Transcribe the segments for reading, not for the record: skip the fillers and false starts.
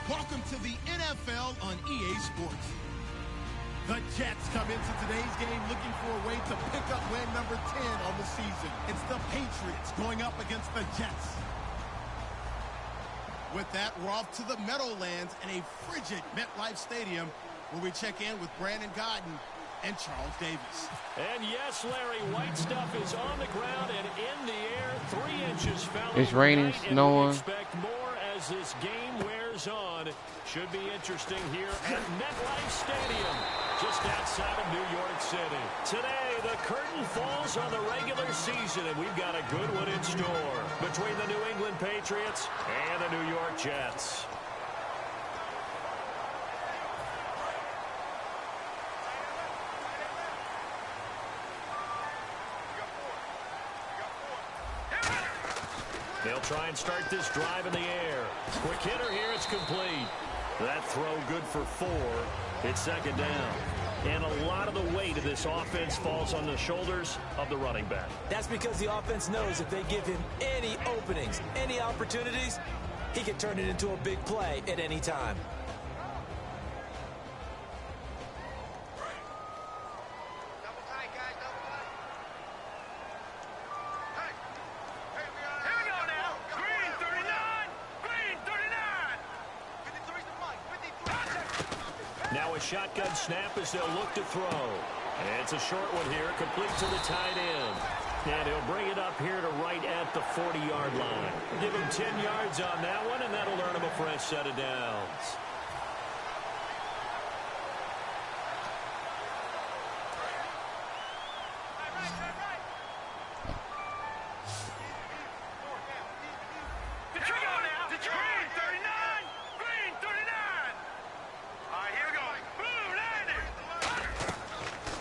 welcome to the NFL on EA Sports. The Jets come into today's game looking for a way to pick up win number 10 on the season. It's the Patriots going up against the Jets. With that, we're off to the Meadowlands in a frigid MetLife Stadium where we check in with Brandon Godden and Charles Davis. And yes, Larry, white stuff is on the ground and in the air. 3 inches fell. It's raining, snowing. Expect more as this game wears on. Should be interesting here at MetLife Stadium, just outside of New York City. Today, the curtain falls on the regular season, and we've got a good one in store between the New England Patriots and the New York Jets. They'll try and start this drive in the air. Quick hitter here, it's complete. That throw good for 4. It's second down. And a lot of the weight of this offense falls on the shoulders of the running back. That's because the offense knows if they give him any openings, any opportunities, he can turn it into a big play at any time. Now a shotgun snap as they'll look to throw. And it's a short one here, complete to the tight end. And he'll bring it up here to right at the 40-yard line. Give him 10 yards on that one, and that'll earn him a fresh set of downs.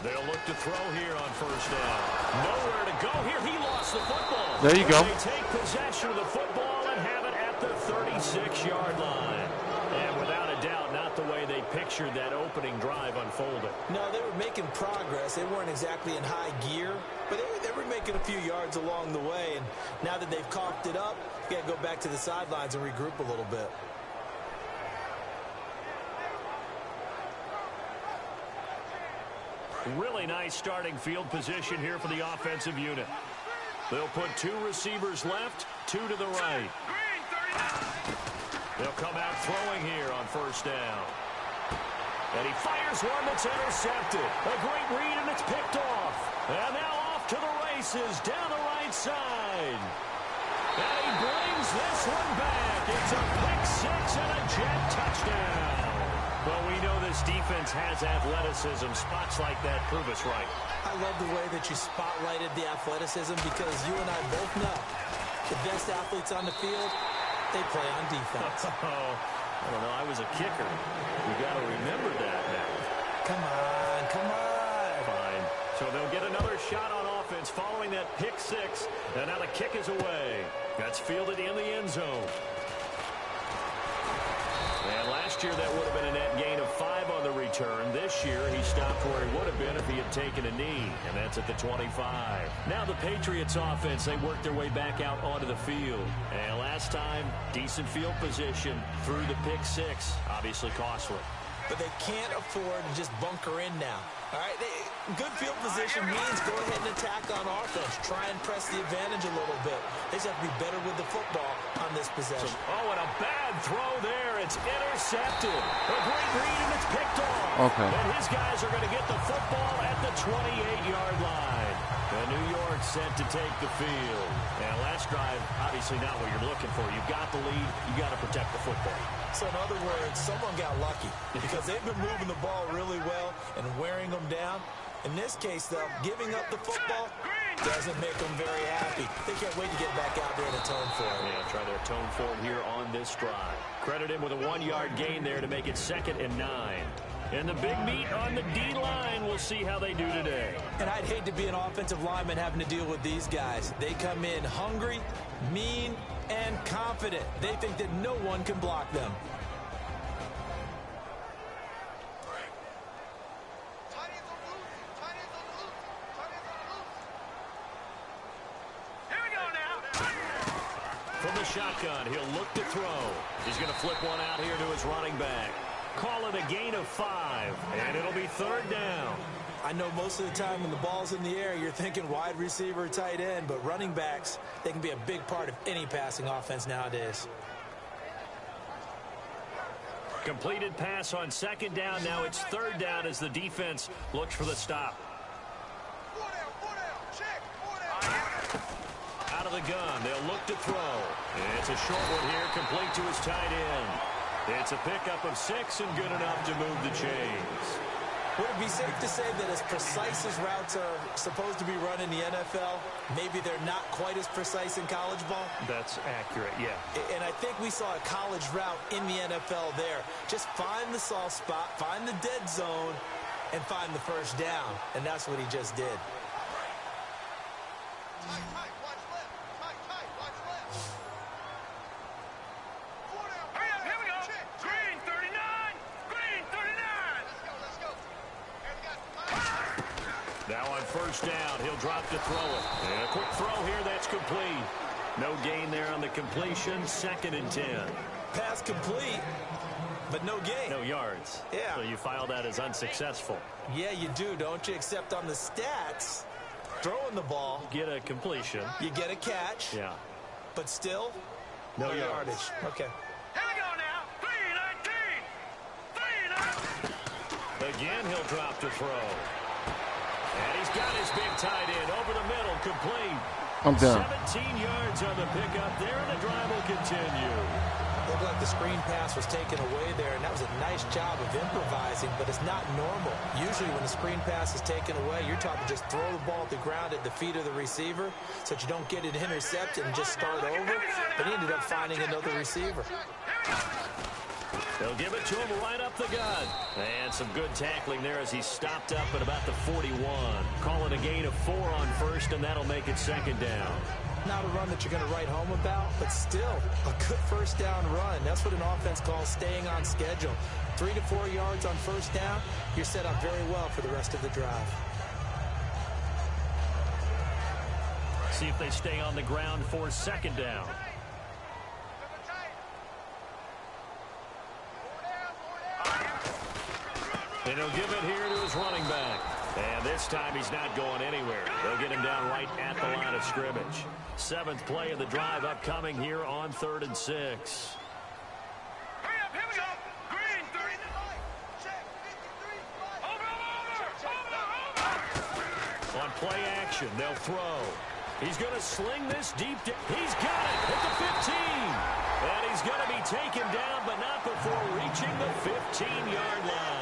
They'll look to throw here on first down. Nowhere to go here. He lost the football. There you go. They take possession of the football and have it at the 36-yard line. And without a doubt, not the way they pictured that opening drive unfolding. No, they were making progress. They weren't exactly in high gear, but they were making a few yards along the way. And now that they've coughed it up, you got to go back to the sidelines and regroup a little bit. Really nice starting field position here for the offensive unit. They'll put 2 receivers left, 2 to the right. They'll come out throwing here on first down. And he fires one that's intercepted. A great read, and it's picked off. And now off to the races down the right side. And he brings this one back. It's a pick 6 and a Jet touchdown. Well, we know this defense has athleticism. Spots like that prove us right. I love the way that you spotlighted the athleticism because you and I both know the best athletes on the field, they play on defense. I don't know. I was a kicker. You got to remember that now. Come on, come on. Fine. So they'll get another shot on offense following that pick 6. And now the kick is away. That's fielded in the end zone. And last year, that would have been a net gain of 5 on the return. This year, he stopped where he would have been if he had taken a knee, and that's at the 25. Now the Patriots offense, they work their way back out onto the field. And last time, decent field position through the pick 6, obviously costly. But they can't afford to just bunker in now. All right, good field position means go ahead and attack on offense. Try and press the advantage a little bit. They just have to be better with the football on this possession. Oh, and a bad throw there. It's intercepted. A great read, and it's picked off. Okay. And his guys are going to get the football at the 28-yard line. And New York set to take the field. And last drive, obviously not what you're looking for. You've got the lead. You've got to protect the football. So in other words, someone got lucky because they've been moving the ball really well and wearing them down. In this case, though, giving up the football doesn't make them very happy. They can't wait to get back out there and atone for it. Yeah, try to atone for it here on this drive. Credit him with a 1-yard gain there to make it 2nd and 9. And the big meat on the D-line, we'll see how they do today. And I'd hate to be an offensive lineman having to deal with these guys. They come in hungry, mean, and confident. They think that no one can block them. From from the shotgun. He'll look to throw. He's going to flip one out here to his running back. Call it a gain of 5, and it'll be 3rd down. I know most of the time when the ball's in the air, you're thinking wide receiver, tight end, but running backs, they can be a big part of any passing offense nowadays. Completed pass on 2nd down. Now it's 3rd down as the defense looks for the stop. Out of the gun, they'll look to throw. It's a short one here, complete to his tight end. It's a pickup of 6 and good enough to move the chains. Would it be safe to say that as precise as routes are supposed to be run in the NFL, maybe they're not quite as precise in college ball? That's accurate, yeah. And I think we saw a college route in the NFL there. Just find the soft spot, find the dead zone, and find the 1st down. And that's what he just did. Now on 1st down, he'll drop to throw it. And a quick throw here, that's complete. No gain there on the completion, 2nd and 10. Pass complete, but no gain. No yards. Yeah. So you file that as unsuccessful. Yeah, you do, don't you? Except on the stats, throwing the ball. Get a completion. You get a catch. Yeah. But still, no yardage. Okay. Here we go now. 3-19. Again, he'll drop to throw. And he's got his big tight end over the middle, complete. I'm done. 17 yards on the pickup there, and the drive will continue. Looked like the screen pass was taken away there, and that was a nice job of improvising, but it's not normal. Usually when the screen pass is taken away, you're taught to just throw the ball at the ground at the feet of the receiver so that you don't get it intercepted and just start over. But he ended up finding another receiver. They'll give it to him right up the gut. And some good tackling there as he stopped up at about the 41. Call it a gain of 4 on 1st, and that'll make it 2nd down. Not a run that you're going to write home about, but still a good 1st down run. That's what an offense calls staying on schedule. 3 to 4 yards on 1st down, you're set up very well for the rest of the drive. See if they stay on the ground for 2nd down. And he'll give it here to his running back. And this time he's not going anywhere. They'll get him down right at the line of scrimmage. 7th play of the drive upcoming here on 3rd and 6. Hurry up, here we go. Green, 30. Over. On play action, they'll throw. He's going to sling this deep. He's got it at the 15. And he's going to be taken down, but not before reaching the 15-yard line.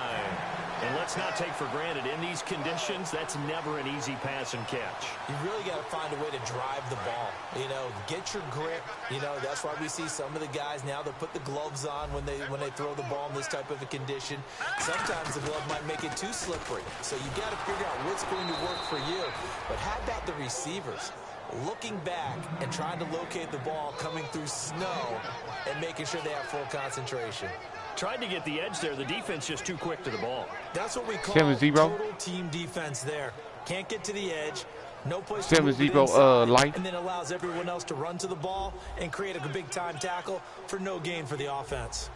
And let's not take for granted, in these conditions, that's never an easy pass and catch. You really got to find a way to drive the ball. You know, get your grip. You know, that's why we see some of the guys now, they'll put the gloves on when they throw the ball in this type of a condition. Sometimes the glove might make it too slippery. So you got to figure out what's going to work for you. But how about the receivers? Looking back and trying to locate the ball coming through snow and making sure they have full concentration. Tried to get the edge there. The defense just too quick to the ball. That's what we call 7-0. total team defense there. Can't get to the edge. No place to 7-0 light. And then allows everyone else to run to the ball and create a big-time tackle for no gain for the offense.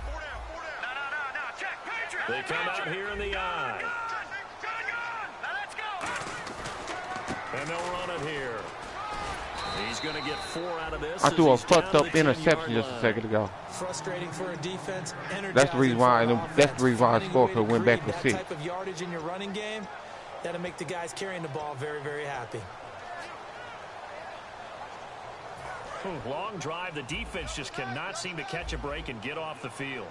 No, check. Patriot. They come out here in the eye. Now let's go. And they'll run it here. He's going to get 4 out of this. I threw a fucked up interception just a second ago. Frustrating for a defense. That's the reason why. That's the reason why I scored, because went back to 6. That type of yardage in your running game, that'll make the guys carrying the ball very, very happy. Long drive. The defense just cannot seem to catch a break and get off the field.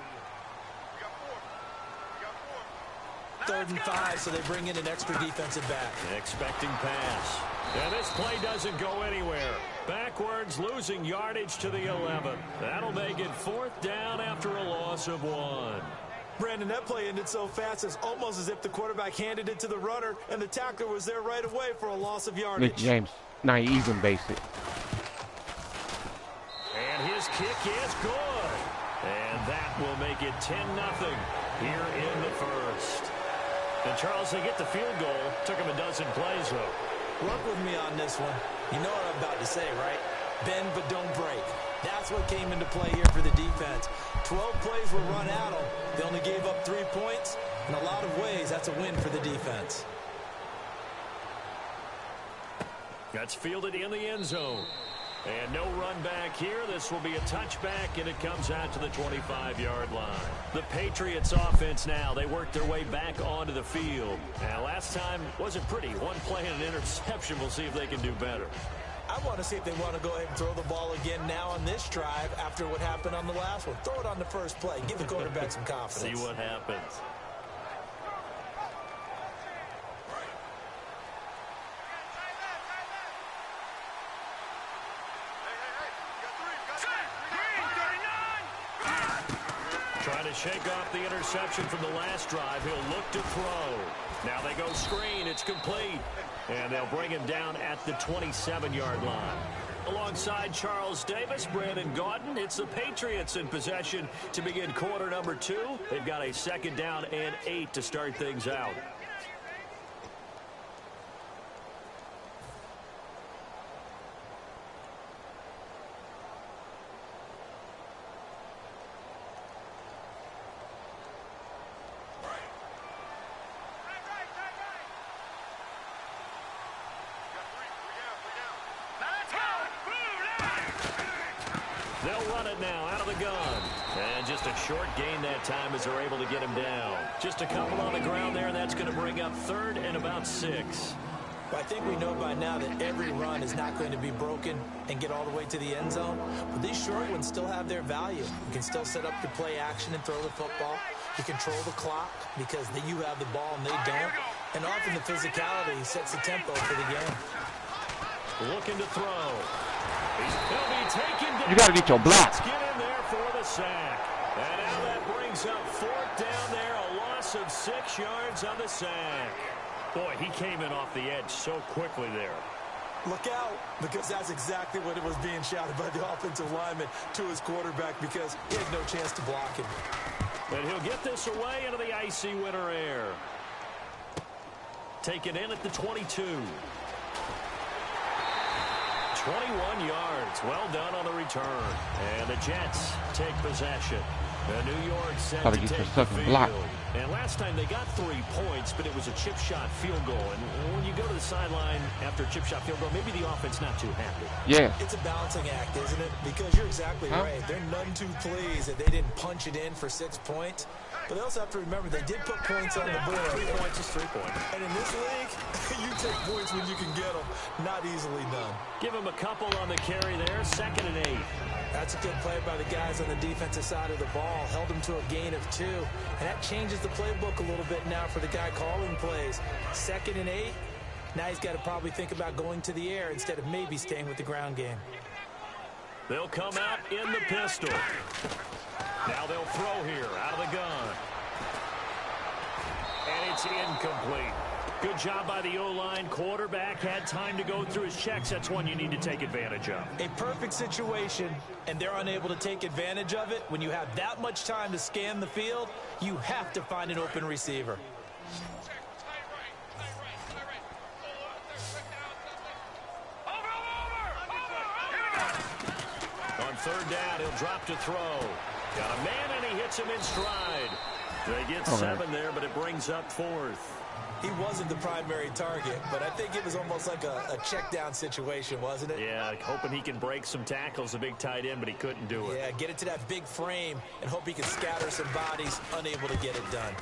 3rd and 5, so they bring in an extra defensive back. Expecting pass. And this play doesn't go anywhere. Backwards, losing yardage to the 11. That'll make it 4th down after a loss of 1. Brandon, that play ended so fast, it's almost as if the quarterback handed it to the runner, and the tackler was there right away for a loss of yardage. Nick James, now he even basic. And his kick is good. And that will make it 10-0 here in the 1st. And Charles, they get the field goal. Took him a dozen plays, though. Work with me on this one. You know what I'm about to say, right? Bend but don't break. That's what came into play here for the defense. 12 plays were run at them. They only gave up 3 points. In a lot of ways, that's a win for the defense. That's fielded in the end zone. And no run back here. This will be a touchback, and it comes out to the 25-yard line. The Patriots offense now, they work their way back onto the field. Now, last time wasn't pretty. One play and an interception. We'll see if they can do better. I want to see if they want to go ahead and throw the ball again now on this drive after what happened on the last one. Throw it on the first play. Give the quarterback some confidence. See what happens. Trying to shake off the interception from the last drive. He'll look to throw. Now they go screen. It's complete. And they'll bring him down at the 27-yard line. Alongside Charles Davis, Brandon Gaudin, it's the Patriots in possession to begin quarter number 2. They've got a 2nd down and 8 to start things out. They'll run it now out of the gun. And just a short gain that time as they're able to get him down. Just a couple on the ground there, and that's going to bring up 3rd and about 6. Well, I think we know by now that every run is not going to be broken and get all the way to the end zone. But these short ones still have their value. You can still set up your play action and throw the football. You control the clock because you have the ball and they don't. And often the physicality sets the tempo for the game. Looking to throw. He'll be taken down. You got to get your block. Let's get in there for the sack. And now that brings up 4th down there. A loss of 6 yards on the sack. Boy, he came in off the edge so quickly there. Look out, because that's exactly what it was being shouted by the offensive lineman to his quarterback because he had no chance to block him. And he'll get this away into the icy winter air. Taken in at the 22. 21 yards. Well done on the return. And the Jets take possession. New York set to take the field. Block. And last time they got 3 points, but it was a chip shot field goal. And when you go to the sideline after a chip shot field goal, maybe the offense not too happy. Yeah. It's a balancing act, isn't it? Because you're exactly right. They're none too pleased that they didn't punch it in for 6 points. But they also have to remember they did put points on the board. 3 points is 3 points. And in this league, you take points when you can get them. Not easily done. Give him a couple on the carry there. 2nd and 8. That's a good play by the guys on the defensive side of the ball. Held them to a gain of 2. And that changes the playbook a little bit now for the guy calling plays. 2nd and 8. Now he's got to probably think about going to the air instead of maybe staying with the ground game. They'll come out in the pistol. Now they'll throw here out of the gun. And it's incomplete. Good job by the O-line. Quarterback had time to go through his checks. That's one you need to take advantage of. A perfect situation, and they're unable to take advantage of it. When you have that much time to scan the field, you have to find an open receiver. On 3rd down, he'll drop to throw. Got a man, and he hits him in stride. They get 7 there, but it brings up 4th. He wasn't the primary target, but I think it was almost like a check down situation, wasn't it? Yeah, hoping he can break some tackles, a big tight end, but he couldn't do it. Yeah, get it to that big frame and hope he can scatter some bodies, unable to get it done.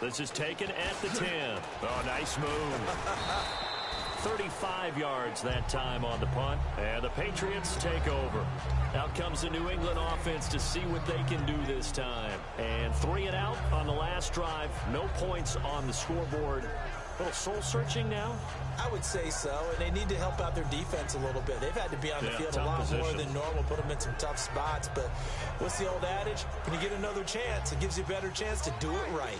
This is taken at the 10. Oh, nice move. 35 yards that time on the punt. And the Patriots take over. Out comes the New England offense to see what they can do this time. And 3 and out on the last drive. No points on the scoreboard. A little soul-searching now? I would say so, and they need to help out their defense a little bit. They've had to be on the field a lot more than normal, put them in some tough spots. But what's the old adage? When you get another chance, it gives you a better chance to do it right.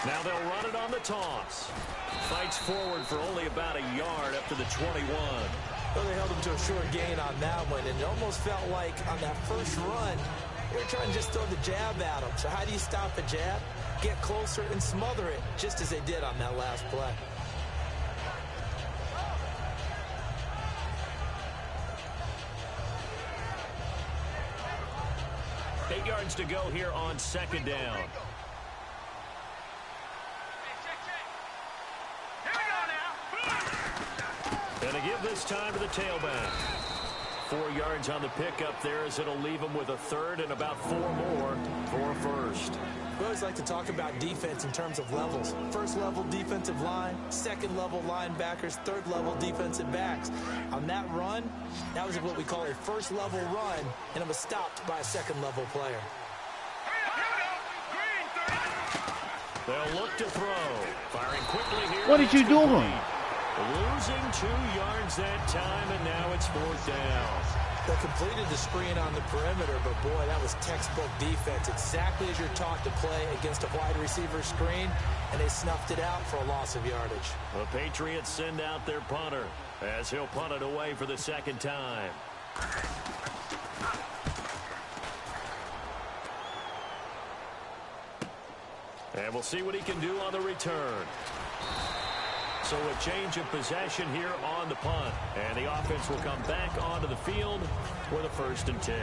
Now they'll run it on the toss. Fights forward for only about a yard up to the 21. Well, they held him to a short gain on that one, and it almost felt like on that first run, They were trying to just throw the jab at him. So how do you stop a jab? Get closer and smother it, just as they did on that last play. Eight yards to go here on second down. And to give this time to the tailback. 4 yards on the pickup there as it'll leave him with a third and about 4 more for a first. We always like to talk about defense in terms of levels. First level defensive line, second level linebackers, third level defensive backs. On that run, that was what we call a first level run, and it was stopped by a second level player. They'll look to throw. Firing quickly here. What did you do? Losing 2 yards that time, and now it's 4th down. They completed the screen on the perimeter, but boy, that was textbook defense. Exactly as you're taught to play against a wide receiver screen, and they snuffed it out for a loss of yardage. The Patriots send out their punter as he'll punt it away for the second time. And we'll see what he can do on the return. So a change of possession here on the punt. And the offense will come back onto the field with a 1st and 10.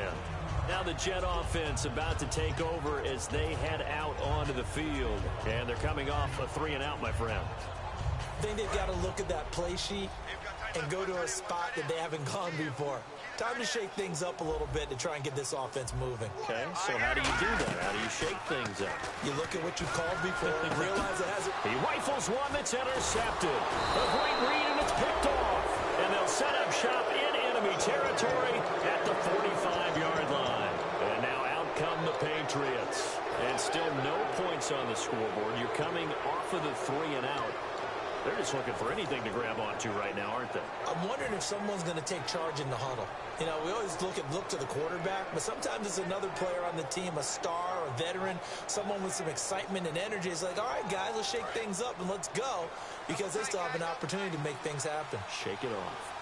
Now the Jet offense about to take over as they head out onto the field. And they're coming off a 3-and-out, my friend. I think they've got to look at that play sheet and go to a spot that they haven't gone before. Time to shake things up a little bit to try and get this offense moving. Okay, so how do you do that? How do you shake things up? You look at what you called before and realize it hasn't. He rifles one that's intercepted. A great read, and it's picked off. And they'll set up shop in enemy territory at the 45-yard line. And now out come the Patriots. And still no points on the scoreboard. You're coming off of the 3-and-out. They're just looking for anything to grab onto right now, aren't they? I'm wondering if someone's going to take charge in the huddle. You know, we always look to the quarterback, but sometimes it's another player on the team, a star, a veteran, someone with some excitement and energy. It's like, all right, guys, let's shake things up and let's go, because they still have an opportunity to make things happen. Shake it off.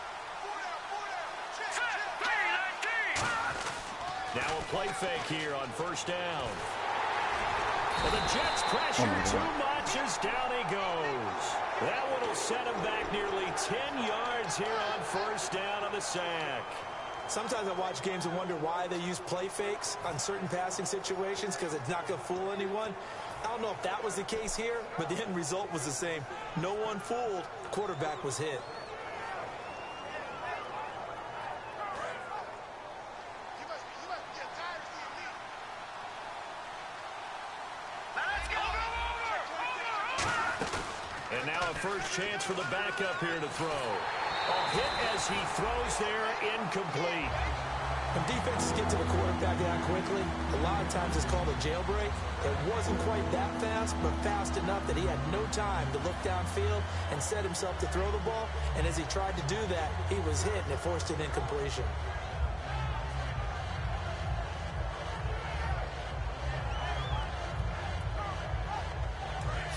Now a play fake here on 1st down. And the Jets pressure too much as down he goes. That one will set him back nearly 10 yards here on 1st down on the sack. Sometimes I watch games and wonder why they use play fakes on certain passing situations, because it's not going to fool anyone. I don't know if that was the case here, but the end result was the same. No one fooled. The quarterback was hit. And now a first chance for the backup here to throw. A hit as he throws there, incomplete. When defenses get to the quarterback that quickly, a lot of times it's called a jailbreak. It wasn't quite that fast, but fast enough that he had no time to look downfield and set himself to throw the ball. And as he tried to do that, he was hit, and it forced an incompletion.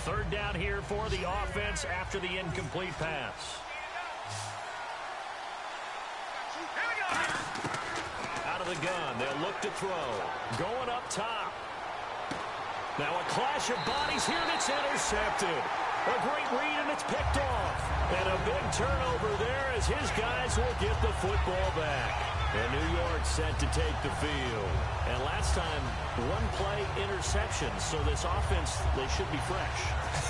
Third down here for the offense after the incomplete pass. Out of the gun, they'll look to throw. Going up top. Now a clash of bodies here, and it's intercepted. A great read, and it's picked off. And a big turnover there as his guys will get the football back. And New York set to take the field. And last time, one play interception. So this offense, they should be fresh.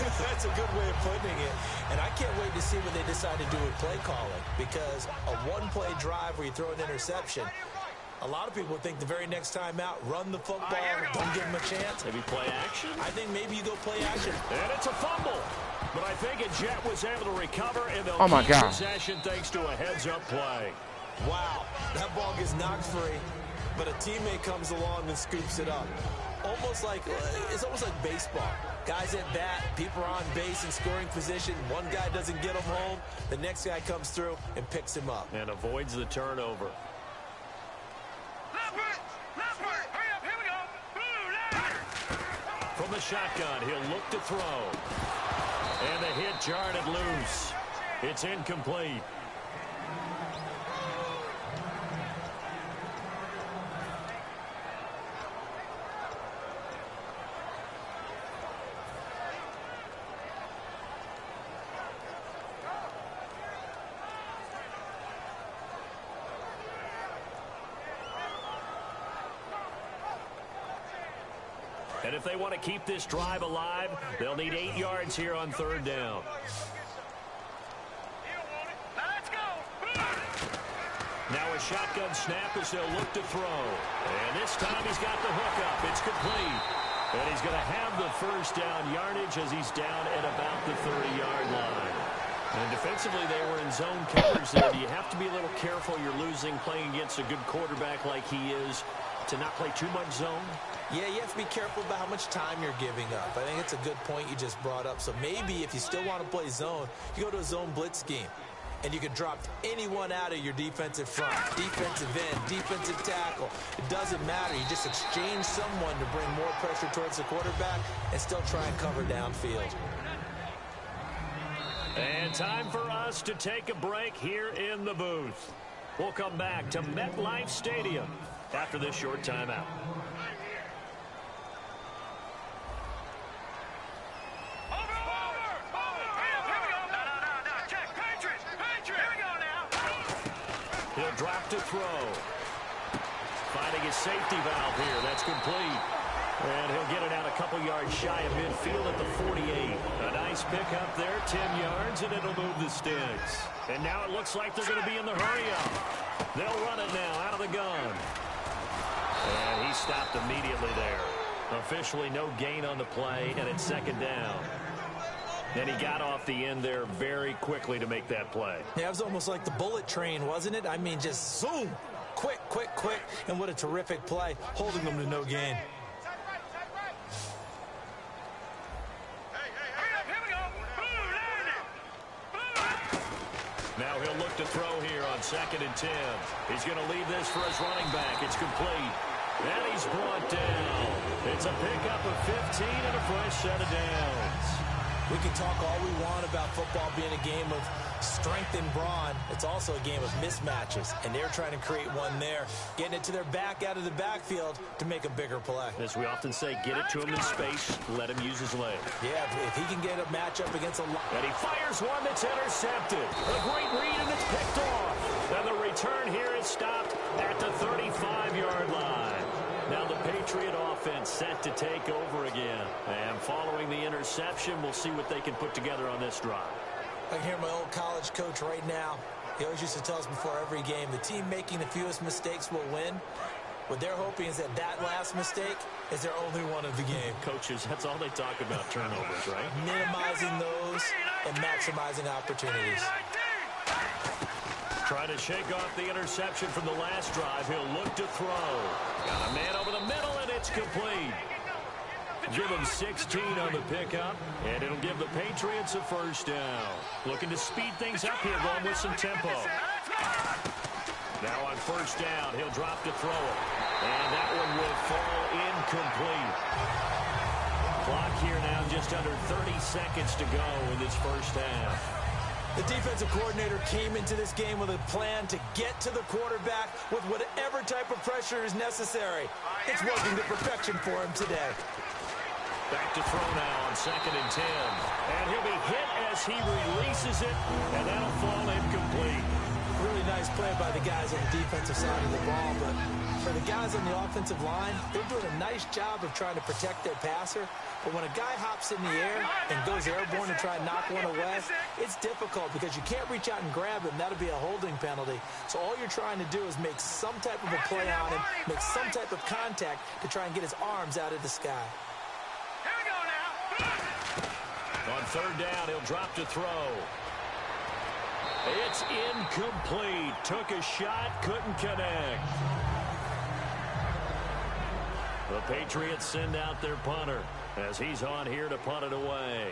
That's a good way of putting it. And I can't wait to see what they decide to do with play calling. Because a one-play drive where you throw an interception, a lot of people think the very next time out, run the football, don't give them a chance. Maybe play action? I think maybe you go play action. And it's a fumble. But I think a Jet was able to recover, and they'll keep possession thanks to a heads-up play. Wow, that ball gets knocked free, but a teammate comes along and scoops it up. It's almost like baseball. Guys at bat, people are on base in scoring position. One guy doesn't get him home. The next guy comes through and picks him up. And avoids the turnover. From the shotgun, he'll look to throw. And the hit jarred it loose. It's incomplete. And if they want to keep this drive alive, they'll need 8 yards here on 3rd down. Now a shotgun snap as they'll look to throw. And this time he's got the hook up. It's complete. And he's going to have the first down yardage as he's down at about the 30-yard line. And defensively, they were in zone coverage there. Do you have to be a little careful? You're losing playing against a good quarterback like he is to not play too much zone? Yeah, you have to be careful about how much time you're giving up. I think it's a good point you just brought up. So maybe if you still want to play zone, you go to a zone blitz scheme. And you can drop anyone out of your defensive front, defensive end, defensive tackle. It doesn't matter. You just exchange someone to bring more pressure towards the quarterback and still try and cover downfield. And time for us to take a break here in the booth. We'll come back to MetLife Stadium after this short timeout. He'll drop to throw. Finding his safety valve here. That's complete. And he'll get it out a couple yards shy of midfield at the 48. A nice pickup there, 10 yards, and it'll move the sticks. And now it looks like they're going to be in the hurry-up. They'll run it now out of the gun. And he stopped immediately there. Officially no gain on the play, and it's 2nd down. And he got off the end there very quickly to make that play. Yeah, it was almost like the bullet train, wasn't it? I mean, just zoom. Quick, quick, quick. And what a terrific play, holding them to no gain. Now he'll look to throw here on 2nd and 10. He's going to leave this for his running back. It's complete. And he's brought down. It's a pickup of 15 and a fresh set of downs. We can talk all we want about football being a game of strength and brawn. It's also a game of mismatches, and they're trying to create one there, getting it to their back out of the backfield to make a bigger play. As we often say, get it to him in space, let him use his legs. Yeah, if he can get a matchup against a line. And he fires one that's intercepted. A great read, and it's picked off. And the return here is stopped at the 35-yard line. Now the Patriot offense set to take over again. And following the interception, we'll see what they can put together on this drive. I can hear my old college coach right now. He always used to tell us before every game, the team making the fewest mistakes will win. What they're hoping is that last mistake is their only one of the game. Coaches, that's all they talk about, turnovers, right? Minimizing those and maximizing opportunities. Trying to shake off the interception from the last drive. He'll look to throw. Got a man over the middle, and it's complete. Give him 16 on the pickup, and it'll give the Patriots a first down. Looking to speed things up here, going with some tempo. Now on first down, he'll drop to throw it. And that one will fall incomplete. Clock here now, just under 30 seconds to go in this first half. The defensive coordinator came into this game with a plan to get to the quarterback with whatever type of pressure is necessary. It's working to perfection for him today. Back to throw now on 2nd and 10. And he'll be hit as he releases it, and that'll fall incomplete. Really nice play by the guys on the defensive side of the ball, but for the guys on the offensive line, they're doing a nice job of trying to protect their passer. But when a guy hops in the air and goes airborne to try and knock one away, it's difficult because you can't reach out and grab him. That'll be a holding penalty. So all you're trying to do is make some type of a play on him, make some type of contact to try and get his arms out of the sky. On 3rd down, he'll drop to throw. It's incomplete. Took a shot, couldn't connect. The Patriots send out their punter as he's on here to punt it away.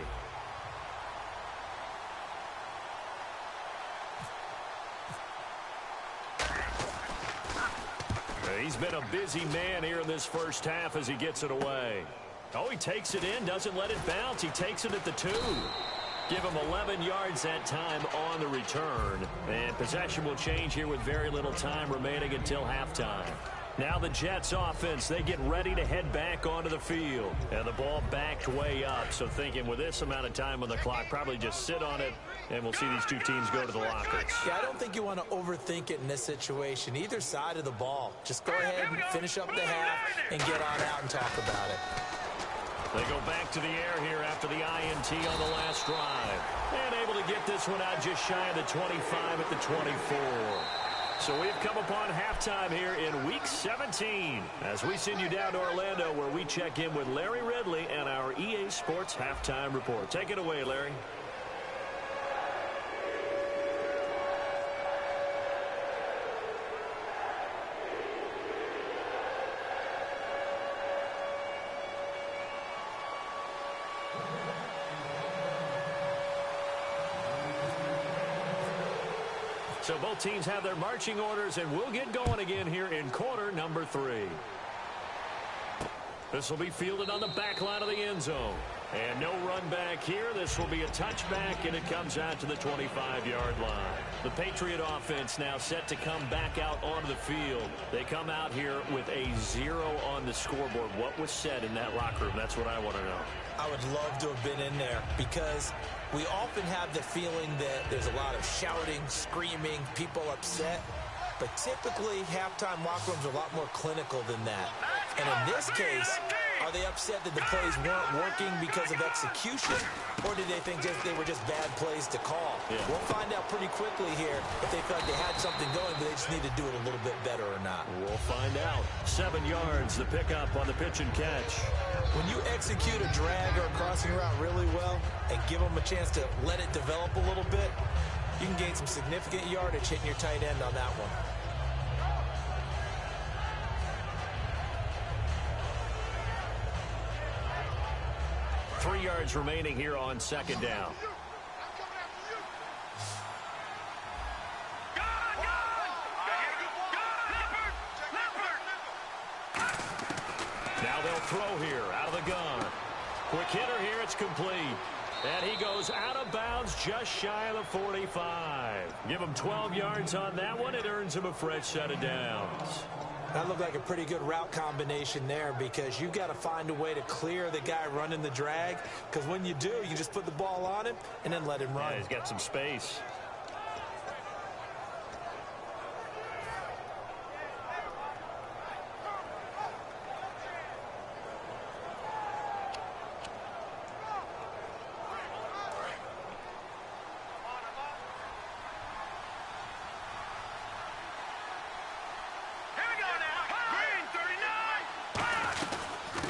He's been a busy man here in this first half as he gets it away. Oh, he takes it in, doesn't let it bounce. He takes it at the 2. Give him 11 yards that time on the return. And possession will change here with very little time remaining until halftime. Now the Jets offense, they get ready to head back onto the field. And the ball backed way up. So thinking with this amount of time on the clock, probably just sit on it, and we'll see these two teams go to the lockers. Yeah, I don't think you want to overthink it in this situation. Either side of the ball. Just go ahead and finish up the half and get on out and talk about it. They go back to the air here after the INT on the last drive. And able to get this one out just shy of the 25 at the 24. So we've come upon halftime here in Week 17 as we send you down to Orlando where we check in with Larry Ridley and our EA Sports Halftime Report. Take it away, Larry. So both teams have their marching orders, and we'll get going again here in quarter number 3. This will be fielded on the back line of the end zone. And no run back here. This will be a touchback, and it comes out to the 25-yard line. The Patriot offense now set to come back out onto the field. They come out here with a 0 on the scoreboard. What was said in that locker room? That's what I want to know. I would love to have been in there because we often have the feeling that there's a lot of shouting, screaming, people upset. But typically, halftime locker rooms are a lot more clinical than that. And in this case, are they upset that the plays weren't working because of execution? Or did they think they were just bad plays to call? Yeah. We'll find out pretty quickly here if they felt like they had something going, but they just need to do it a little bit better or not. We'll find out. 7 yards, the pickup on the pitch and catch. When you execute a drag or a crossing route really well and give them a chance to let it develop a little bit, you can gain some significant yardage hitting your tight end on that one. Three yards remaining here on second down. Now they'll throw here out of the gun. Quick hitter here, it's complete. And he goes out of bounds just shy of the 45. Give him 12 yards on that one. It earns him a fresh set of downs. That looked like a pretty good route combination there because you've got to find a way to clear the guy running the drag, because when you do, you just put the ball on him and then let him run. Yeah, he's got some space.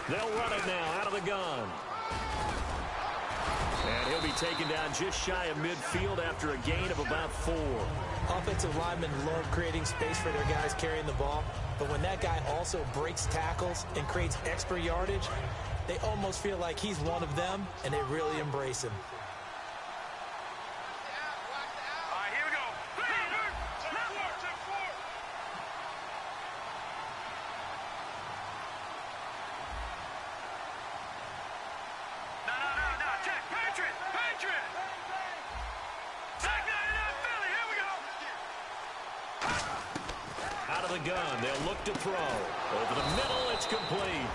They'll run it now out of the gun. And he'll be taken down just shy of midfield after a gain of about 4. Offensive linemen love creating space for their guys carrying the ball, but when that guy also breaks tackles and creates extra yardage, they almost feel like he's one of them, and they really embrace him. Gun. They'll look to throw. Over the middle, it's complete.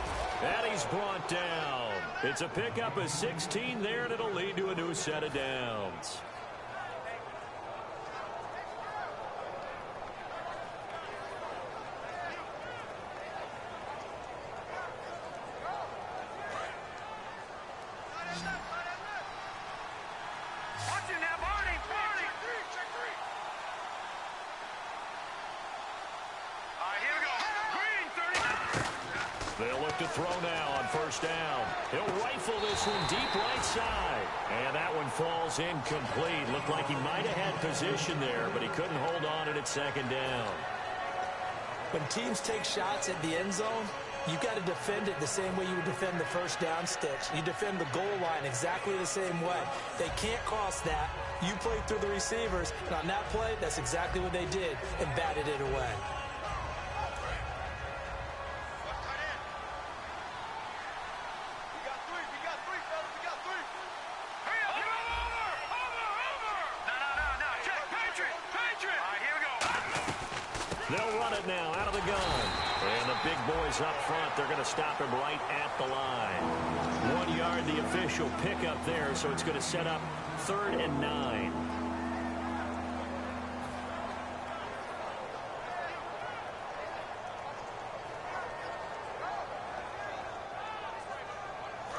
And he's brought down. It's a pickup of 16 there, and it'll lead to a new set of downs. They'll look to throw now on first down. He'll rifle this one deep right side. And that one falls incomplete. Looked like he might have had position there, but he couldn't hold on at second down. When teams take shots at the end zone, you've got to defend it the same way you would defend the first down sticks. You defend the goal line exactly the same way. They can't cross that. You play through the receivers. And on that play, that's exactly what they did and batted it away. They'll run it now out of the gun. And the big boys up front, they're going to stop him right at the line. 1 yard, the official pickup there, so it's going to set up 3rd and 9.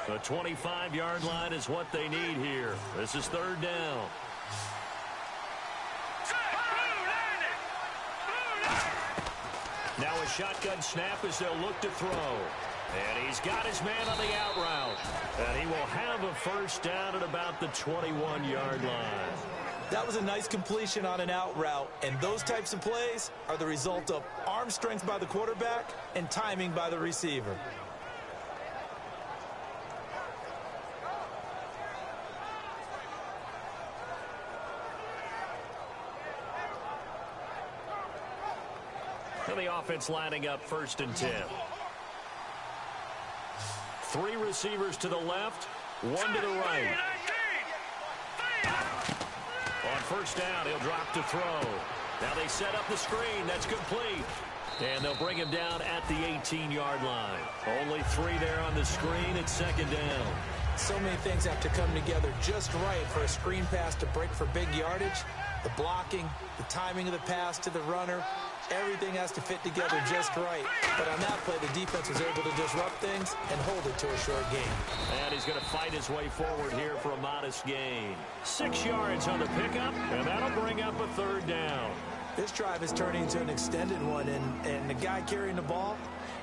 The 25-yard line is what they need here. This is third down. Now a shotgun snap as they'll look to throw. And he's got his man on the out route. And he will have a first down at about the 21-yard line. That was a nice completion on an out route. And those types of plays are the result of arm strength by the quarterback and timing by the receiver. And the offense lining up 1st and 10. 3 receivers to the left, 1 to the right. On 1st down, he'll drop to throw. Now they set up the screen. That's complete. And they'll bring him down at the 18-yard line. Only 3 there on the screen. It's 2nd down. So many things have to come together just right for a screen pass to break for big yardage. The blocking, the timing of the pass to the runner, everything has to fit together just right. But on that play, the defense was able to disrupt things and hold it to a short gain. And he's going to fight his way forward here for a modest gain. 6 yards on the pickup, and that'll bring up a 3rd down. This drive is turning into an extended one, and the guy carrying the ball,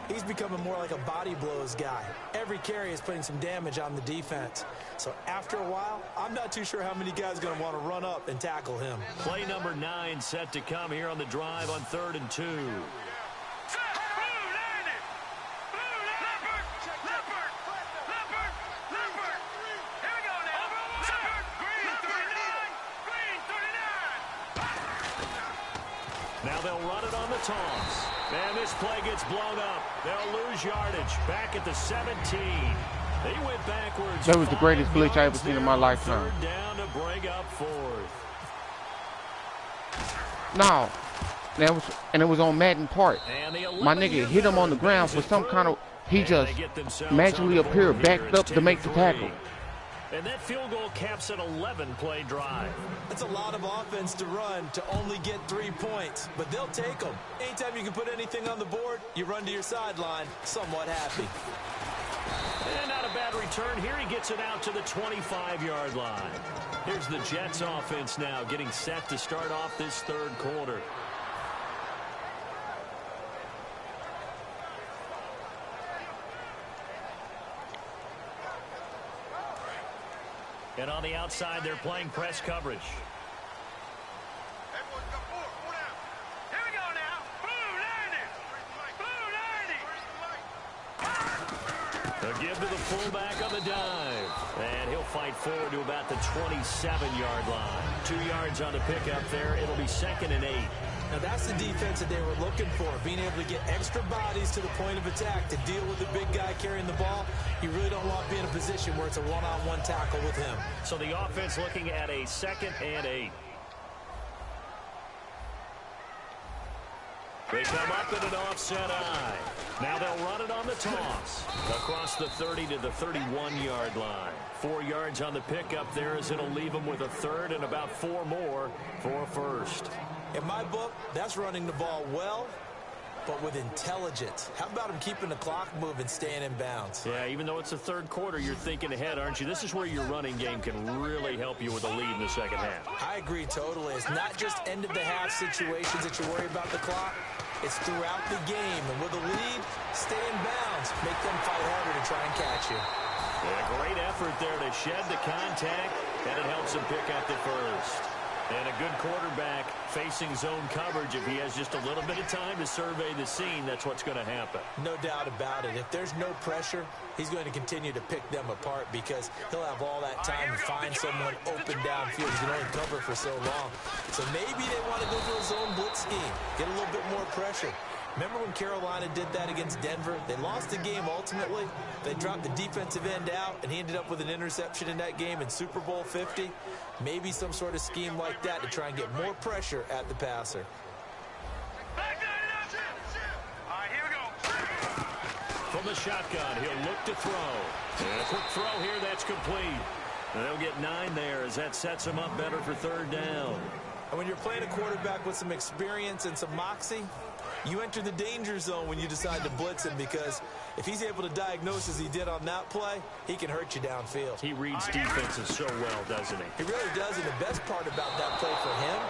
he's becoming more like a body blows guy. Every carry is putting some damage on the defense. So after a while, I'm not too sure how many guys are going to want to run up and tackle him. Play number 9 set to come here on the drive on 3rd and 2. Now they'll run it on the toss. And this play gets blown up. They'll lose yardage. Back at the 17. They went backwards. That was the greatest glitch I ever seen in my lifetime. 3rd down to bring up 4th. No. And it was on Madden Park. My nigga hit him on the ground for some kind of... He just magically appeared backed up to make the tackle. And that field goal caps an 11-play drive. It's a lot of offense to run to only get 3 points, but they'll take them. Anytime you can put anything on the board, you run to your sideline somewhat happy. And not a bad return here. He gets it out to the 25-yard line. Here's the Jets offense now getting set to start off this 3rd quarter. And on the outside, they're playing press coverage. Here we go now. Blue 90. They'll give to the fullback on the dive. And he'll fight forward to about the 27-yard line. 2 yards on the pickup there. It'll be 2nd and 8. Now that's the defense that they were looking for, being able to get extra bodies to the point of attack to deal with the big guy carrying the ball. You really don't want to be in a position where it's a one-on-one tackle with him. So the offense looking at a 2nd and 8. They come up in an offset eye. Now they'll run it on the toss. Across the 30 to the 31-yard line. 4 yards on the pickup there as it'll leave them with a 3rd and about 4 more for a 1st. In my book, that's running the ball well, but with intelligence. How about him keeping the clock moving, staying in bounds? Yeah, even though it's the 3rd quarter, you're thinking ahead, aren't you? This is where your running game can really help you with a lead in the 2nd half. I agree totally. It's not just end-of-the-half situations that you worry about the clock. It's throughout the game. And with a lead, stay in bounds. Make them fight harder to try and catch you. Yeah, great effort there to shed the contact, and it helps him pick up the 1st. And a good quarterback facing zone coverage. If he has just a little bit of time to survey the scene, that's what's going to happen. No doubt about it. If there's no pressure, he's going to continue to pick them apart because he'll have all that time to find someone open downfield. He can only cover for so long. So maybe they want to go to a zone blitz scheme, get a little bit more pressure. Remember when Carolina did that against Denver? They lost the game ultimately. They dropped the defensive end out, and he ended up with an interception in that game in Super Bowl 50. Maybe some sort of scheme like that to try and get more pressure at the passer. All right, here we go. From the shotgun, he'll look to throw. And a quick throw here, that's complete. And they'll get 9 there as that sets him up better for 3rd down. And when you're playing a quarterback with some experience and some moxie, You enter the danger zone when you decide to blitz him, because if he's able to diagnose as he did on that play, he can hurt you downfield. He reads defenses so well, doesn't he? He really does, and the best part about that play for him,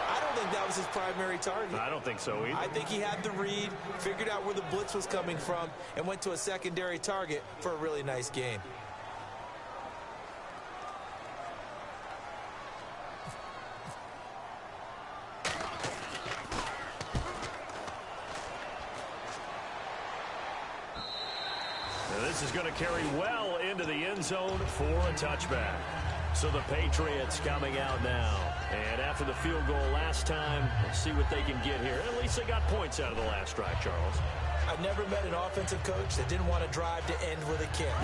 I don't think that was his primary target. I don't think so either. I think he had the read, figured out where the blitz was coming from, and went to a secondary target for a really nice gain. This is going to carry well into the end zone for a touchback. So the Patriots coming out now. And after the field goal last time, let's see what they can get here. At least they got points out of the last drive, Charles. I've never met an offensive coach that didn't want to drive to end with a kick.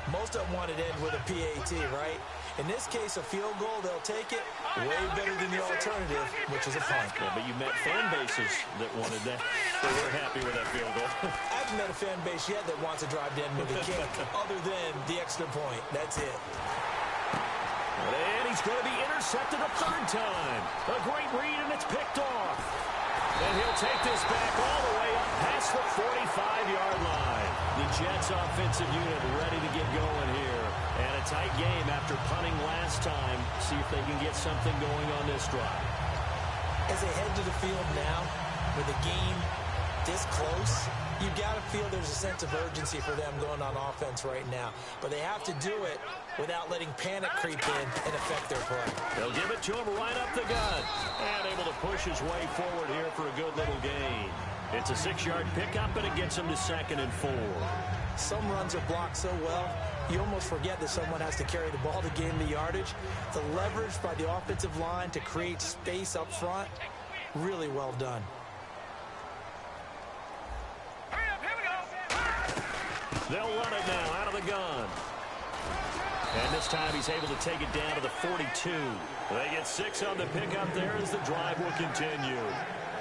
Most of them wanted to end with a PAT, right? In this case, a field goal, they'll take it way better than the alternative, which is a punt. Yeah, but you met fan bases that wanted that. They were happy with that field goal. I haven't met a fan base yet that wants to drive to end with a kick other than the extra point. That's it. And he's going to be intercepted a third time. A great read, and it's picked off. And he'll take this back all the way up past the 45-yard line. The Jets offensive unit ready to get going here. And a tight game after punting last time. See if they can get something going on this drive. As they head to the field now, with the game this close, you got to feel there's a sense of urgency for them going on offense right now. But they have to do it without letting panic creep in and affect their play. They'll give it to him right up the gut. And able to push his way forward here for a good little gain. It's a 6-yard pickup, and it gets him to 2nd and 4. Some runs are blocked so well, you almost forget that someone has to carry the ball to gain the yardage. The leverage by the offensive line to create space up front, really well done. They'll run it now out of the gun. And this time he's able to take it down to the 42. They get 6 on the pickup there as the drive will continue.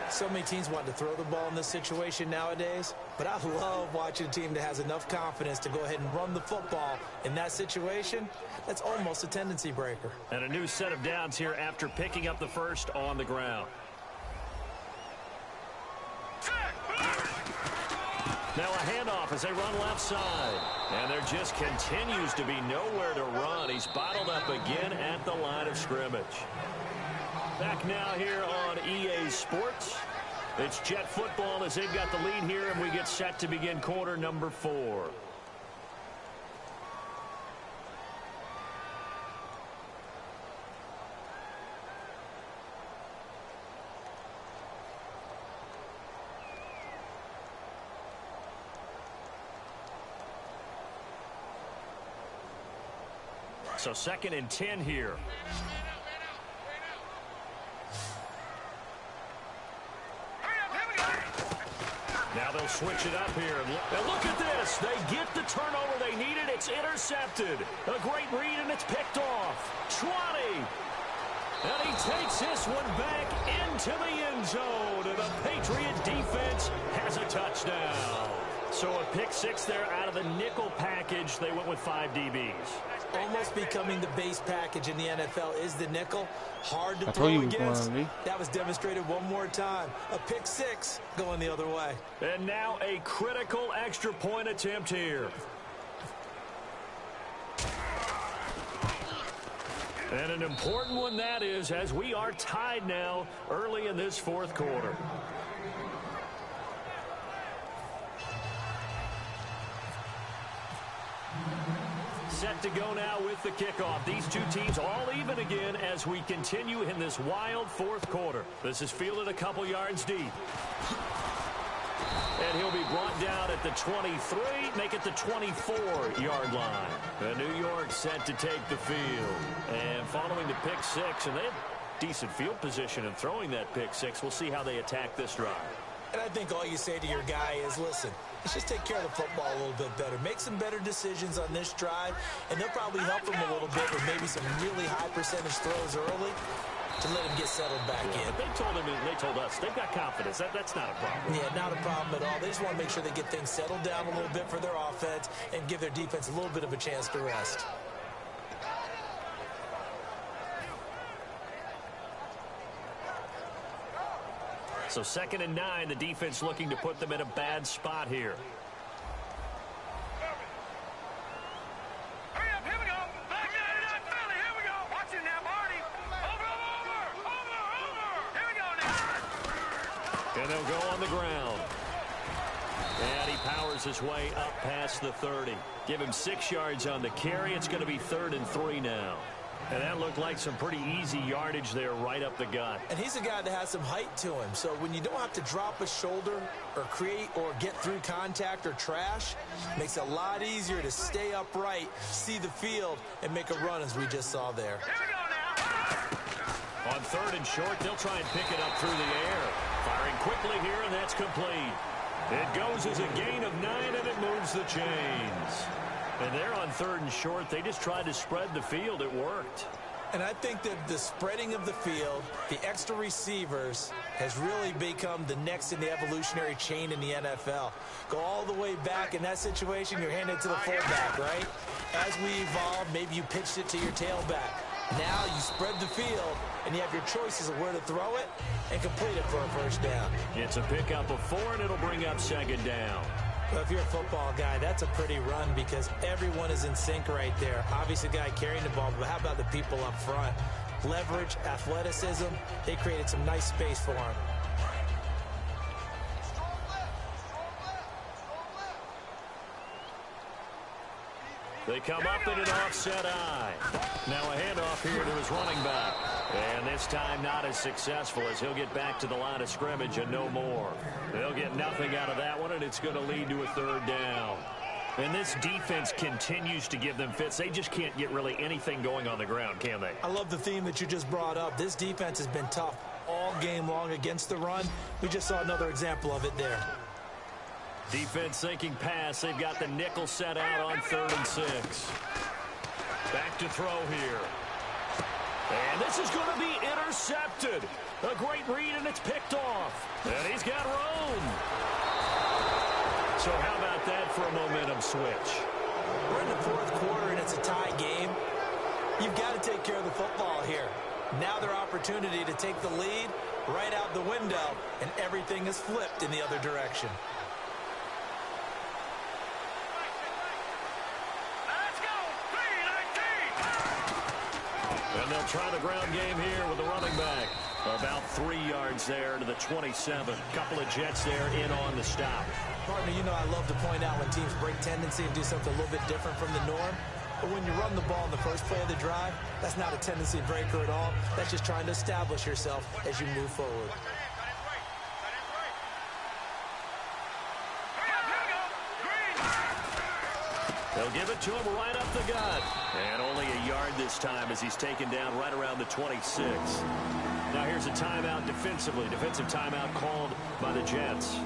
So many teams want to throw the ball in this situation nowadays, but I love watching a team that has enough confidence to go ahead and run the football in that situation. That's almost a tendency breaker. And a new set of downs here after picking up the first on the ground. Now a handoff as they run left side. And there just continues to be nowhere to run. He's bottled up again at the line of scrimmage. Back now here on EA Sports. It's Jet football as they've got the lead here, and we get set to begin quarter number 4. So 2nd and 10 here. Now they'll switch it up here. And look at this. They get the turnover they needed. It's intercepted. A great read, and it's picked off. 20. And he takes this one back into the end zone. And the Patriot defense has a touchdown. So a pick 6 there out of the nickel package. They went with 5 DBs. Almost becoming the base package in the NFL is the nickel. Hard to throw against. That was demonstrated one more time. A pick 6 going the other way. And now a critical extra point attempt here. And an important one that is, as we are tied now early in this 4th quarter. Set to go now with the kickoff. These two teams all even again as we continue in this wild 4th quarter. This is fielded a couple yards deep. And he'll be brought down at the 23, make it the 24-yard line. And New York set to take the field. And following the pick 6, and they have decent field position in throwing that pick 6. We'll see how they attack this drive. And I think all you say to your guy is, listen, let's just take care of the football a little bit better. Make some better decisions on this drive, and they'll probably help him a little bit with maybe some really high percentage throws early to let him get settled back in. They told him, and they told us, they've got confidence. That's not a problem. Yeah, not a problem at all. They just want to make sure they get things settled down a little bit for their offense and give their defense a little bit of a chance to rest. So 2nd and 9, the defense looking to put them in a bad spot here. Hurry up, here we go. Back in, Philly, here we go. Watch it now, Marty. Over. Here we go now. And they'll go on the ground. And he powers his way up past the 30. Give him 6 yards on the carry. It's going to be 3rd and 3 now. And that looked like some pretty easy yardage there right up the gut. And he's a guy that has some height to him. So when you don't have to drop a shoulder or create or get through contact or trash, it makes it a lot easier to stay upright, see the field, and make a run as we just saw there. Here we go now. On 3rd and short, they'll try and pick it up through the air. Firing quickly here, and that's complete. It goes as a gain of 9, and it moves the chains. And there on 3rd and short, they just tried to spread the field. It worked. And I think that the spreading of the field, the extra receivers, has really become the next in the evolutionary chain in the NFL. Go all the way back in that situation, you're handed to the fullback, right? As we evolved, maybe you pitched it to your tailback. Now you spread the field, and you have your choices of where to throw it and complete it for a first down. It's a pickup of 4, and it'll bring up 2nd down. Well, if you're a football guy, that's a pretty run because everyone is in sync right there. Obviously, the guy carrying the ball, but how about the people up front? Leverage, athleticism, they created some nice space for him. They come up in an offset eye. Now a handoff here to his running back. And this time not as successful as he'll get back to the line of scrimmage and no more. They'll get nothing out of that one, and it's going to lead to a 3rd down. And this defense continues to give them fits. They just can't get really anything going on the ground, can they? I love the theme that you just brought up. This defense has been tough all game long against the run. We just saw another example of it there. Defense thinking pass. They've got the nickel set out on 3rd and 6. Back to throw here. And this is going to be intercepted. A great read, and it's picked off. And he's got room. So how about that for a momentum switch? We're in the 4th quarter, and it's a tie game. You've got to take care of the football here. Now their opportunity to take the lead right out the window, and everything is flipped in the other direction. And they'll try the ground game here with the running back. About 3 yards there to the 27. Couple of Jets there in on the stop. Partner, you know I love to point out when teams break tendency and do something a little bit different from the norm. But when you run the ball in the first play of the drive, that's not a tendency breaker at all. That's just trying to establish yourself as you move forward. They'll give it to him right up the gut. And only a yard this time as he's taken down right around the 26. Now here's a timeout defensively. Defensive timeout called by the Jets.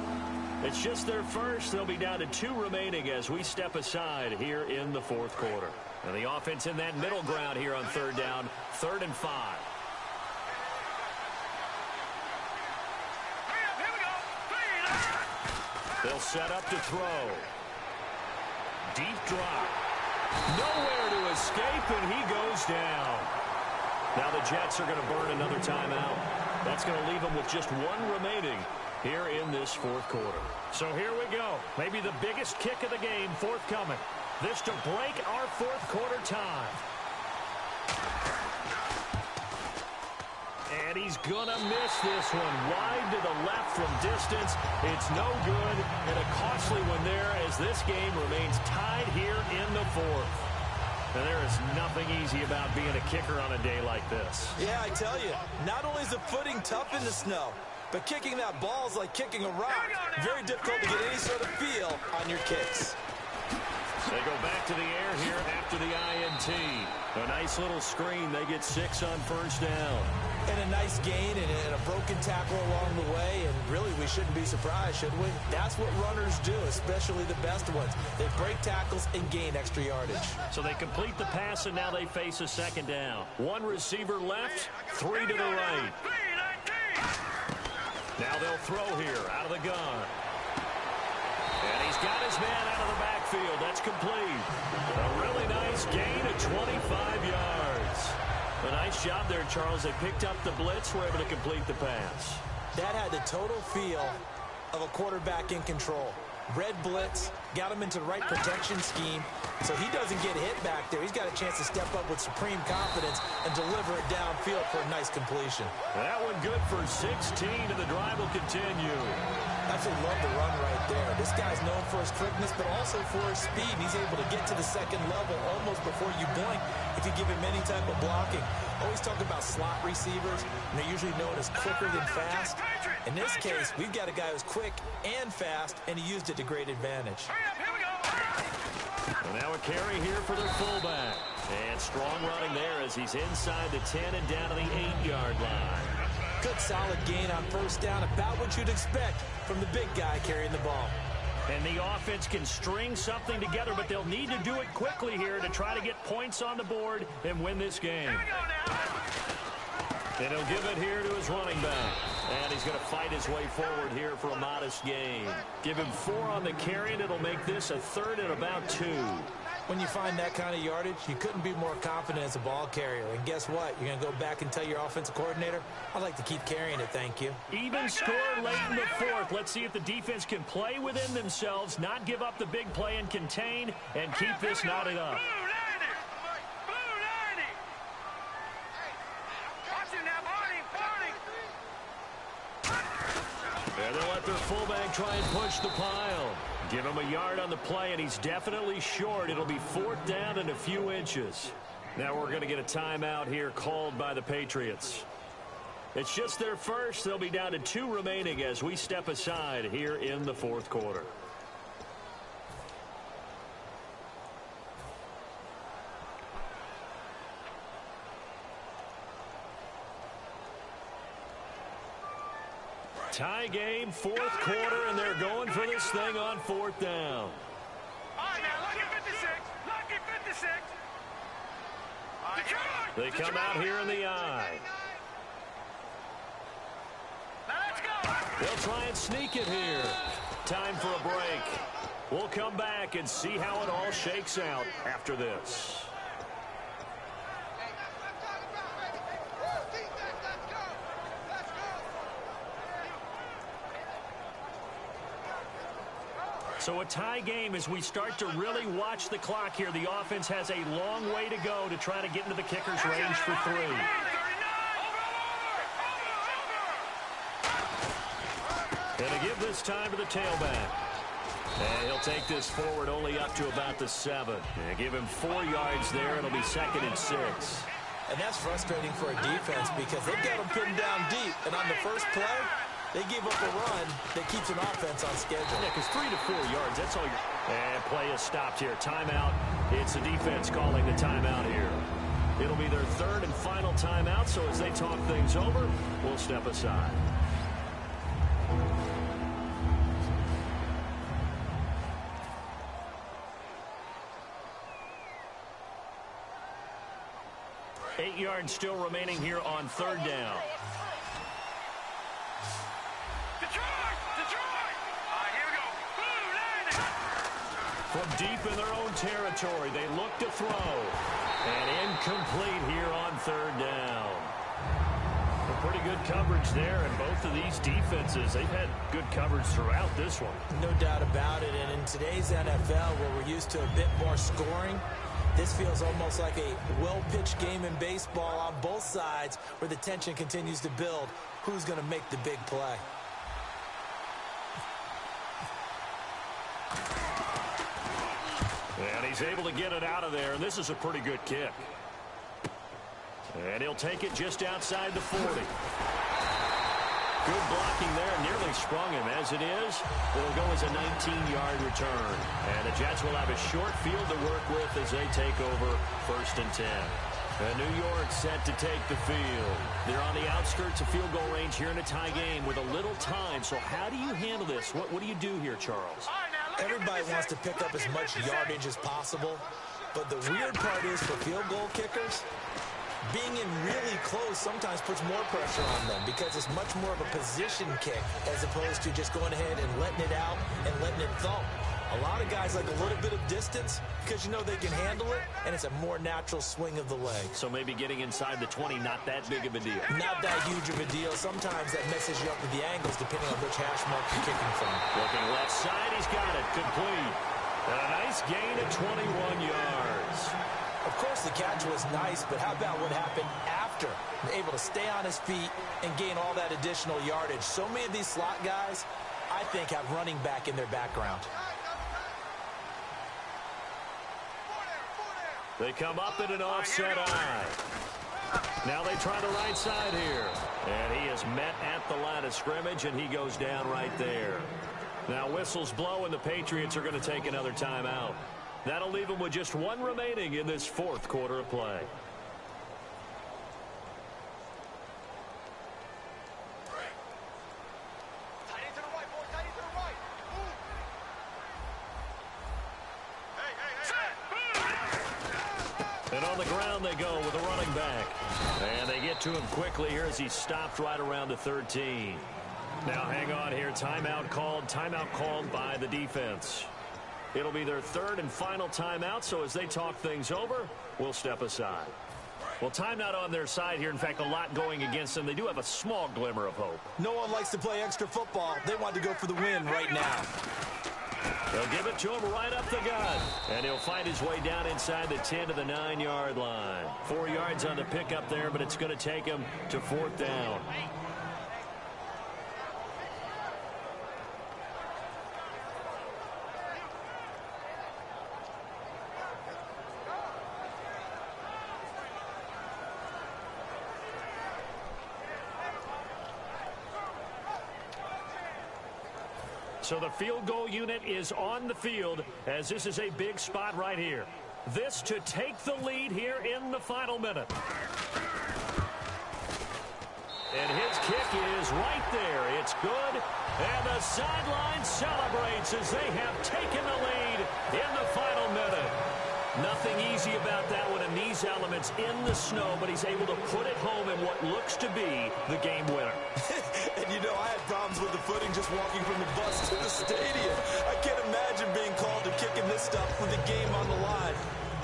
It's just their first. They'll be down to 2 remaining as we step aside here in the 4th quarter. And the offense in that middle ground here on 3rd down, 3rd and 5. They'll set up to throw. Deep drop. Nowhere to escape, and he goes down. Now the Jets are going to burn another timeout. That's going to leave them with just 1 remaining here in this 4th quarter. So here we go. Maybe the biggest kick of the game forthcoming. This to break our 4th quarter time. And he's going to miss this one. Wide to the left from distance. It's no good, and a costly one there as this game remains tied here in the 4th. And there is nothing easy about being a kicker on a day like this. Yeah, I tell you, not only is the footing tough in the snow, but kicking that ball is like kicking a rock. Very difficult to get any sort of feel on your kicks. They go back to the air here after the INT. A nice little screen. They get 6 on 1st down. And a nice gain and a broken tackle along the way. And really, we shouldn't be surprised, should we? That's what runners do, especially the best ones. They break tackles and gain extra yardage. So they complete the pass, and now they face a 2nd down. 1 receiver left, 3 to the right. Now they'll throw here out of the gun. And he's got his man out of the backfield. That's complete. A really nice gain of 25 yards. A nice job there, Charles. They picked up the blitz, were able to complete the pass. That had the total feel of a quarterback in control. Red blitz, got him into the right protection scheme, so he doesn't get hit back there. He's got a chance to step up with supreme confidence and deliver it downfield for a nice completion. That one good for 16, and the drive will continue. I absolutely love the run right there. This guy's known for his quickness, but also for his speed. And he's able to get to the second level almost before you blink if you give him any type of blocking. Always talk about slot receivers, and they're usually known as quicker than fast. In this case, we've got a guy who's quick and fast, and he used it to great advantage. And now a carry here for their fullback. And strong running there as he's inside the 10 and down to the 8-yard line. Good solid gain on first down, about what you'd expect from the big guy carrying the ball. And the offense can string something together, but they'll need to do it quickly here to try to get points on the board and win this game. And he'll give it here to his running back. And he's going to fight his way forward here for a modest gain. Give him 4 on the carry, and it'll make this a 3rd and about 2. When you find that kind of yardage, you couldn't be more confident as a ball carrier. And guess what? You're going to go back and tell your offensive coordinator, I'd like to keep carrying it, thank you. Even score late in the 4th. Let's see if the defense can play within themselves, not give up the big play and contain, and keep this knotted up. And they'll let their fullback try and push the pile. Give him a yard on the play, and he's definitely short. It'll be 4th down and a few inches. Now we're going to get a timeout here called by the Patriots. It's just their first. They'll be down to 2 remaining as we step aside here in the 4th quarter. Tie game, 4th quarter, and they're going for this thing on 4th down. All right, now, lucky 56. Lucky 56. Detroit! They come out here in the eye. Now let's go. They'll try and sneak it here. Time for a break. We'll come back and see how it all shakes out after this. So a tie game as we start to really watch the clock here. The offense has a long way to go to try to get into the kicker's range for 3. And to give this time to the tailback. And he'll take this forward only up to about the 7. And give him 4 yards there. It'll be 2nd and 6. And that's frustrating for a defense because they've got them pinned down deep. And on the first play, they give up a run that keeps an offense on schedule. Yeah, because 3 to 4 yards, that's all you're... And play is stopped here. Timeout. It's the defense calling the timeout here. It'll be their 3rd and final timeout, so as they talk things over, we'll step aside. Eight yards still remaining here on 3rd down. From deep in their own territory, they look to throw. And incomplete here on 3rd down. A pretty good coverage there, and both of these defenses, they've had good coverage throughout this one. No doubt about it, and in today's NFL, where we're used to a bit more scoring, this feels almost like a well-pitched game in baseball on both sides where the tension continues to build. Who's going to make the big play? And he's able to get it out of there, and this is a pretty good kick. And he'll take it just outside the 40. Good blocking there, nearly sprung him. As it is, it'll go as a 19-yard return. And the Jets will have a short field to work with as they take over 1st and 10. And New York set to take the field. They're on the outskirts of field goal range here in a tie game with a little time. So how do you handle this? What do you do here, Charles? Everybody wants to pick up as much yardage as possible, but the weird part is for field goal kickers, being in really close sometimes puts more pressure on them because it's much more of a position kick as opposed to just going ahead and letting it out and letting it thump. A lot of guys like a little bit of distance because you know they can handle it, and it's a more natural swing of the leg. So maybe getting inside the 20, not that big of a deal. Not that huge of a deal. Sometimes that messes you up with the angles depending on which hash mark you're kicking from. Looking left side, he's got it. Complete. And a nice gain of 21 yards. Of course, the catch was nice, but how about what happened after? Able to stay on his feet and gain all that additional yardage. So many of these slot guys, I think, have running back in their background. They come up in an offset eye. Now they try the right side here. And he is met at the line of scrimmage, and he goes down right there. Now whistles blow, and the Patriots are going to take another timeout. That'll leave them with just one remaining in this fourth quarter of play. And on the ground they go with a running back. And they get to him quickly here as he's stopped right around the 13. Now hang on here. Timeout called by the defense. It'll be their third and final timeout, so as they talk things over, we'll step aside. Well, time not on their side here. In fact, a lot going against them. They do have a small glimmer of hope. No one likes to play extra football. They want to go for the win right now. They'll give it to him right up the gut. And he'll find his way down inside the 10 to the 9-yard line. 4 yards on the pickup there, but it's going to take him to 4th down. So the field goal unit is on the field as this is a big spot right here. This to take the lead here in the final minute. And his kick is right there. It's good. And the sideline celebrates as they have taken the lead in the final minute. Nothing easy about that one, and these elements in the snow, but he's able to put it home in what looks to be the game winner. And you know, I had problems with the footing just walking from the bus to the stadium. I can't imagine being called to kicking this stuff with the game on the line.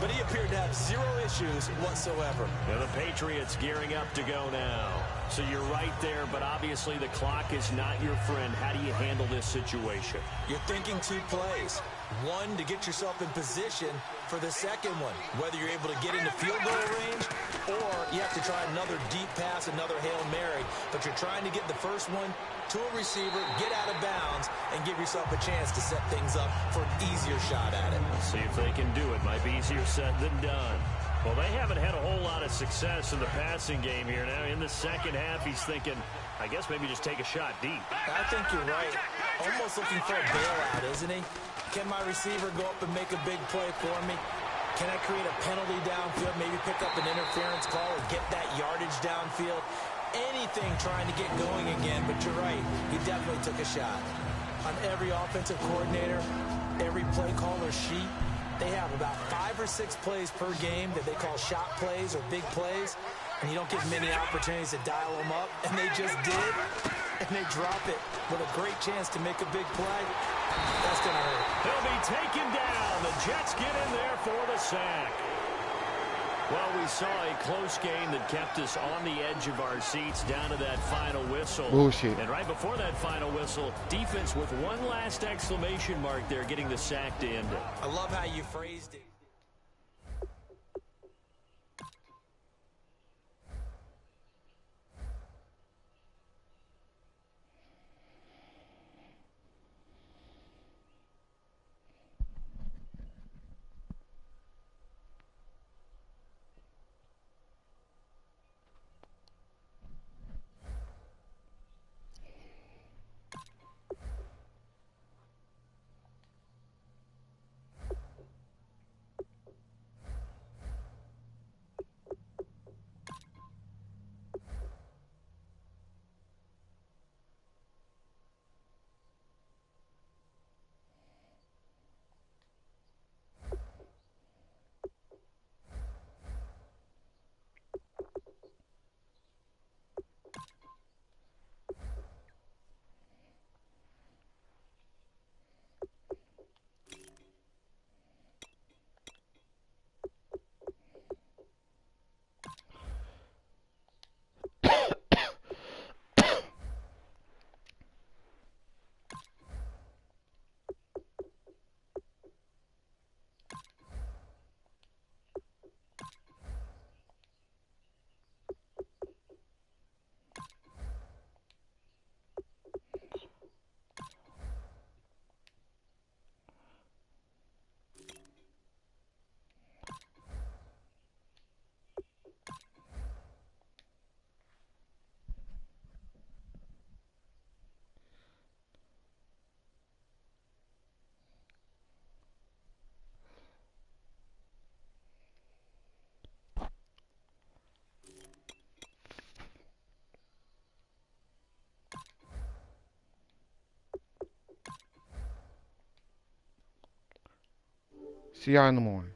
But he appeared to have zero issues whatsoever. And the Patriots gearing up to go now. So you're right there, but obviously the clock is not your friend. How do you handle this situation? You're thinking 2 plays. One, to get yourself in position for the second one, whether you're able to get into field goal range or you have to try another deep pass, another Hail Mary, but you're trying to get the first one to a receiver, get out of bounds, and give yourself a chance to set things up for an easier shot at it. Let's see if they can do it. Might be easier said than done. Well, they haven't had a whole lot of success in the passing game here. Now, in the second half, he's thinking, I guess maybe just take a shot deep. I think you're right. Almost looking for a bailout, isn't he? Can my receiver go up and make a big play for me? Can I create a penalty downfield, maybe pick up an interference call or get that yardage downfield? Anything trying to get going again, but you're right. He definitely took a shot. On every offensive coordinator, every play caller sheet, they have about 5 or 6 plays per game that they call shot plays or big plays, and you don't get many opportunities to dial them up, and they just did, and they drop it with a great chance to make a big play. That's going to hurt. He'll be taken down. The Jets get in there for the sack. Well, we saw a close game that kept us on the edge of our seats down to that final whistle. Bullshit. And right before that final whistle, defense with one last exclamation mark there, getting the sack to end it. I love how you phrased it. See y'all in the morning.